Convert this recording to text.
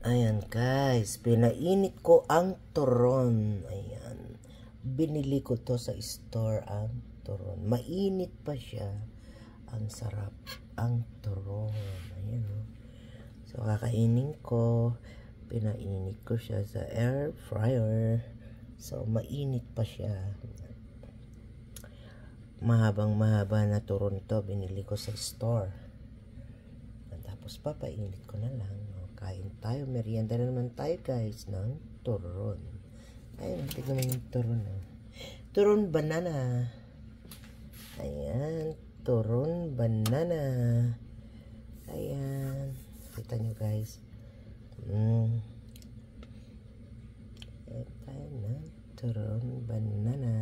Ayan guys, pinainit ko ang turon. Ayan. Binili ko to sa store ang turon. Mainit pa siya. Ang sarap ang turon. Ayan o. So kakainin ko. Pinainit ko siya sa air fryer. So mainit pa siya. Mahaba na turon to. Binili ko sa store. Tapos papainit ko na lang. Kain tayo, merienda na naman tayo guys ng turon. Ayun, tignan mo yung turon. Turon banana. Ayan, turon banana. Ayan, kita nyo guys. Ito na, turon banana.